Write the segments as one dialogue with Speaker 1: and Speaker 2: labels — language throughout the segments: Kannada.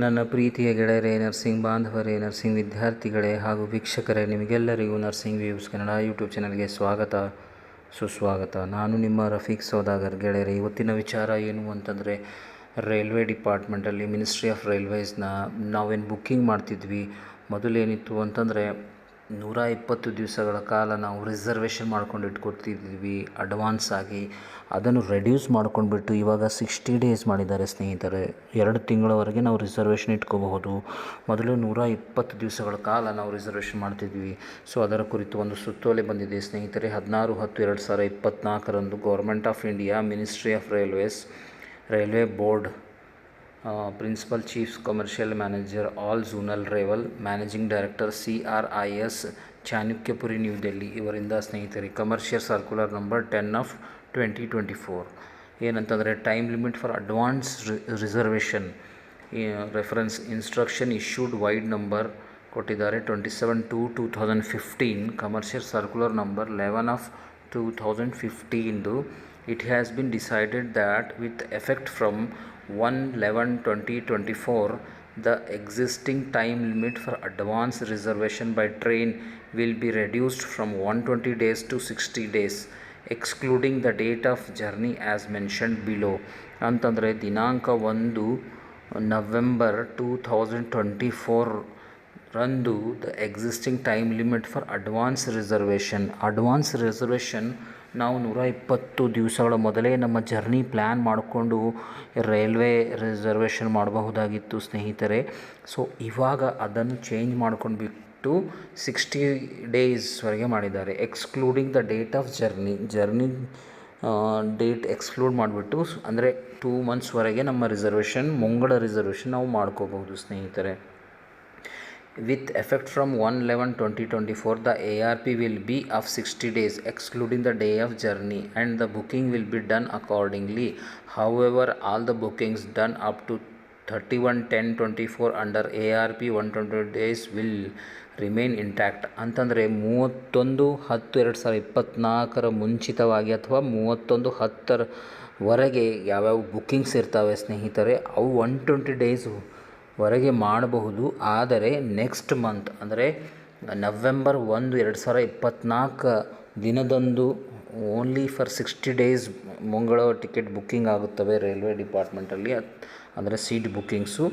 Speaker 1: ನನ್ನ ಪ್ರೀತಿಯ ಗೆಳೆಯರೇ, ನರ್ಸಿಂಗ್ ಬಾಂಧವರೇ, ನರ್ಸಿಂಗ್ ವಿದ್ಯಾರ್ಥಿಗಳೇ ಹಾಗೂ ವೀಕ್ಷಕರೇ, ನಿಮಗೆಲ್ಲರಿಗೂ ನರ್ಸಿಂಗ್ ವ್ಯೂಸ್ ಕನ್ನಡ ಯೂಟ್ಯೂಬ್ ಚಾನಲ್ಗೆ ಸ್ವಾಗತ ಸುಸ್ವಾಗತ. ನಾನು ನಿಮ್ಮ ರಫೀಕ್ ಸೌದಾಗರ್. ಗೆಳೆಯರೇ, ಇವತ್ತಿನ ವಿಚಾರ ಏನು ಅಂತಂದರೆ, ರೈಲ್ವೆ ಡಿಪಾರ್ಟ್ಮೆಂಟಲ್ಲಿ ಮಿನಿಸ್ಟ್ರಿ ಆಫ್ ರೈಲ್ವೇಸ್ನ ನಾವೇನು ಬುಕ್ಕಿಂಗ್ ಮಾಡ್ತಿದ್ವಿ, ಮೊದಲೇನಿತ್ತು ಅಂತಂದರೆ 120 ದಿವಸಗಳ ಕಾಲ ನಾವು ರಿಸರ್ವೇಷನ್ ಮಾಡ್ಕೊಂಡು ಇಟ್ಕೊಡ್ತಿದ್ವಿ ಅಡ್ವಾನ್ಸ್ ಆಗಿ. ಅದನ್ನು ರೆಡ್ಯೂಸ್ ಮಾಡ್ಕೊಂಡ್ಬಿಟ್ಟು ಇವಾಗ 60 ಡೇಸ್ ಮಾಡಿದ್ದಾರೆ ಸ್ನೇಹಿತರೆ. 2 ತಿಂಗಳವರೆಗೆ ನಾವು ರಿಸರ್ವೇಷನ್ ಇಟ್ಕೋಬಹುದು. ಮೊದಲು 120 ದಿವಸಗಳ ಕಾಲ ನಾವು ರಿಸರ್ವೇಷನ್ ಮಾಡ್ತಿದ್ವಿ. ಸೊ ಅದರ ಕುರಿತು ಒಂದು ಸುತ್ತೋಲೆ ಬಂದಿದೆ ಸ್ನೇಹಿತರೆ. 16/10/2024 government of India, ministry of railways, railway board, principal chiefs commercial manager, all zonal railways, managing director, CRIS, Chanakyapuri, New Delhi ಇವರಿಂದ ಸ್ನೇಹಿತರೆ ಕಮರ್ಷಿಯಲ್ ಸರ್ಕ್ಯುಲರ್ ನಂಬರ್ 10/2024 ಏನಂತಂದರೆ, time limit for advance reservation reference instruction issued vide number ಕೊಟ್ಟಿದ್ದಾರೆ 27/2/2015, commercial circular number 11/2015. It has been decided that with effect from 1/11/2024, the existing time limit for advance reservation by train will be reduced from 120 days to 60 days, excluding the date of journey as mentioned below. ಅಂತಂದರೆ ದಿನಾಂಕ 1 ನವೆಂಬರ್ 2024 ರಂದು the existing time limit for advance reservation ನಾವು 120 ದಿವಸಗಳ ಮೊದಲೇ ನಮ್ಮ ಜರ್ನಿ ಪ್ಲ್ಯಾನ್ ಮಾಡಿಕೊಂಡು ರೈಲ್ವೆ ರಿಸರ್ವೇಷನ್ ಮಾಡಬಹುದಾಗಿತ್ತು ಸ್ನೇಹಿತರೆ. ಸೊ ಇವಾಗ ಅದನ್ನು ಚೇಂಜ್ ಮಾಡ್ಕೊಂಡ್ಬಿಟ್ಟು 60 ಡೇಸ್ವರೆಗೆ ಮಾಡಿದ್ದಾರೆ. Excluding the date of journey date exclude ಮಾಡಿಬಿಟ್ಟು, ಅಂದರೆ 2 ಮಂತ್ಸ್ವರೆಗೆ ನಮ್ಮ ಮುಂಗಡ ರಿಸರ್ವೇಷನ್ ನಾವು ಮಾಡ್ಕೋಬಹುದು ಸ್ನೇಹಿತರೆ. With effect from 1/11/2024, the ARP will be of 60 days, excluding the day of journey, and the booking will be done accordingly. However, all the bookings done up to 31/10/24 under ARP 120 days will remain intact. ಅಂತಂದರೆ 31/10/2024 ಮುಂಚಿತವಾಗಿ ಅಥವಾ 31/10 ಯಾವ್ಯಾವ ಬುಕ್ಕಿಂಗ್ಸ್ ಇರ್ತವೆ ಸ್ನೇಹಿತರೆ, ಅವು 120 ಡೇಸ್ ವರೆಗೆ ಮಾಡಬಹುದು. ಆದರೆ ನೆಕ್ಸ್ಟ್ ಮಂತ್ ಅಂದರೆ ನವೆಂಬರ್ 1, 2024 ದಿನದಂದು ಓನ್ಲಿ ಫಾರ್ 60 ಡೇಸ್ ಮುಂಗಳ ಟಿಕೆಟ್ ಬುಕ್ಕಿಂಗ್ ಆಗುತ್ತವೆ ರೈಲ್ವೆ ಡಿಪಾರ್ಟ್ಮೆಂಟಲ್ಲಿ, ಅಂದರೆ ಸೀಟ್ ಬುಕ್ಕಿಂಗ್ಸು.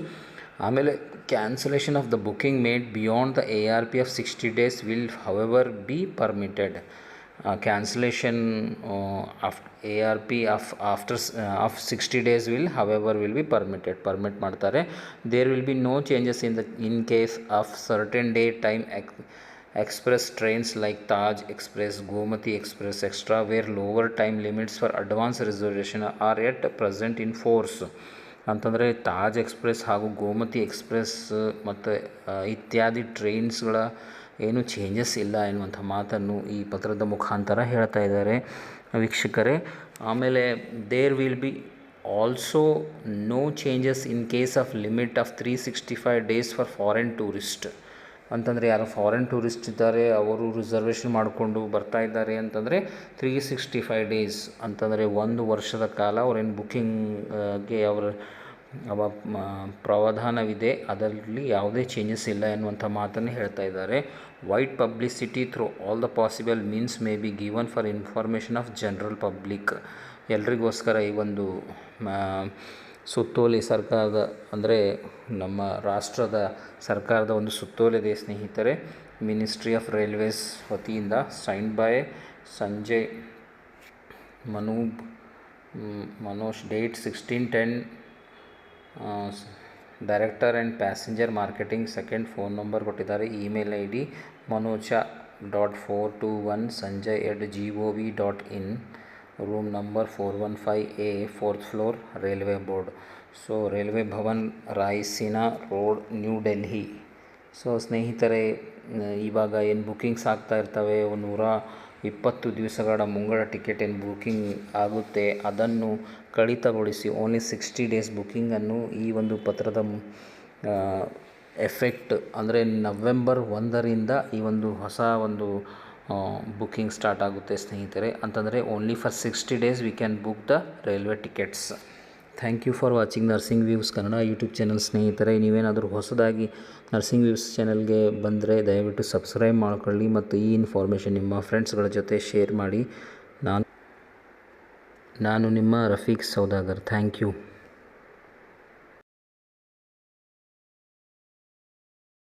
Speaker 1: ಆಮೇಲೆ cancellation of the booking made beyond the ARP of 60 days will however be permitted. Cancellation of ARP of 60 days will be permit ಮಾಡ್ತಾರೆ. There will be no changes in case of certain daytime express trains like Taj Express, Gomati Express, etc., where lower time limits for advance reservation are yet present in force. ಅಂತಂದರೆ ತಾಜ್ ಎಕ್ಸ್ಪ್ರೆಸ್ ಹಾಗೂ ಗೋಮತಿ ಎಕ್ಸ್ಪ್ರೆಸ್ ಮತ್ತು ಇತ್ಯಾದಿ ಟ್ರೈನ್ಸ್ಗಳ ಏನು ಚೇಂಜಸ್ ಇಲ್ಲ ಎನ್ನುವಂಥ ಮಾತನ್ನು ಈ ಪತ್ರದ ಮುಖಾಂತರ ಹೇಳ್ತಾ ಇದ್ದಾರೆ ವೀಕ್ಷಕರೇ. ಆಮೇಲೆ there will be also no changes in case of limit of 365 days for foreign tourist. ಅಂತಂದರೆ ಯಾರು ಫಾರಿನ್ ಟೂರಿಸ್ಟ್ ಇದ್ದಾರೆ, ಅವರು ರಿಸರ್ವೇಷನ್ ಮಾಡಿಕೊಂಡು ಬರ್ತಾ ಇದ್ದಾರೆ ಅಂತಂದರೆ 365 ಡೇಸ್ ಅಂತಂದರೆ 1 ವರ್ಷದ ಕಾಲ ಅವರೇನು ಬುಕ್ಕಿಂಗ್ಗೆ ಅವ ಪ್ರಾವಧಾನವಿದೆ, ಅದರಲ್ಲಿ ಯಾವುದೇ ಚೇಂಜಸ್ ಇಲ್ಲ ಎನ್ನುವಂಥ ಮಾತನ್ನು ಹೇಳ್ತಾ ಇದ್ದಾರೆ. Wide publicity through all the possible means may be given for information of general public. ಎಲ್ರಿಗೋಸ್ಕರ ಈ ಒಂದು ಸುತ್ತೋಲೆ ಸರ್ಕಾರದ, ಅಂದರೆ ನಮ್ಮ ರಾಷ್ಟ್ರದ ಸರ್ಕಾರದ ಒಂದು ಸುತ್ತೋಲೆ ಇದೆ ಸ್ನೇಹಿತರೆ. ಮಿನಿಸ್ಟ್ರಿ ಆಫ್ ರೈಲ್ವೇಸ್ ವತಿಯಿಂದ signed by Sanjay Manoj, date 16/10, director and passenger marketing. Second phone number ಕೊಟ್ಟಿದ್ದಾರೆ. Email ID manocha.421sanjay@gov.in. Room number 415A, 4th floor, railway board. So railway Bhavan, Raisina road, New Delhi. So ಸ್ನೇಹಿತರೆ, ಇವಾಗ ಏನು ಬುಕ್ಕಿಂಗ್ಸ್ ಆಗ್ತಾ ಇರ್ತವೆ, 120 ದಿವಸಗಳ ಮುಂಗಡ ಟಿಕೆಟ್ ಏನು ಬುಕ್ಕಿಂಗ್ ಆಗುತ್ತೆ ಅದನ್ನು ಕಡಿತಗೊಳಿಸಿ ಓನ್ಲಿ 60 ಡೇಸ್ ಬುಕ್ಕಿಂಗನ್ನು ಈ ಒಂದು ಪತ್ರದ ಎಫೆಕ್ಟ್, ಅಂದರೆ ನವೆಂಬರ್ 1ರಿಂದ ಈ ಒಂದು ಹೊಸ ಒಂದು ಬುಕ್ಕಿಂಗ್ ಸ್ಟಾರ್ಟ್ ಆಗುತ್ತೆ ಸ್ನೇಹಿತರೆ. ಅಂತಂದರೆ only for 60 days we can book the railway tickets. Thank you for watching nursing views Kannada YouTube channel. ಸ್ನೇಹಿತರೆ, ನೀವೇನಾದರೂ ಹೊಸದಾಗಿ ನರ್ಸಿಂಗ್ ವ್ಯೂಸ್ ಚಾನಲ್ಗೆ ಬಂದರೆ ದಯವಿಟ್ಟು ಸಬ್ಸ್ಕ್ರೈಬ್ ಮಾಡ್ಕೊಳ್ಳಿ ಮತ್ತು ಈ ಇನ್ಫಾರ್ಮೇಷನ್ ನಿಮ್ಮ ಫ್ರೆಂಡ್ಸ್ಗಳ ಜೊತೆ ಶೇರ್ ಮಾಡಿ. ನಾನು ನಿಮ್ಮ ರಫೀಕ್ ಸೌದಾಗರ್. Thank you.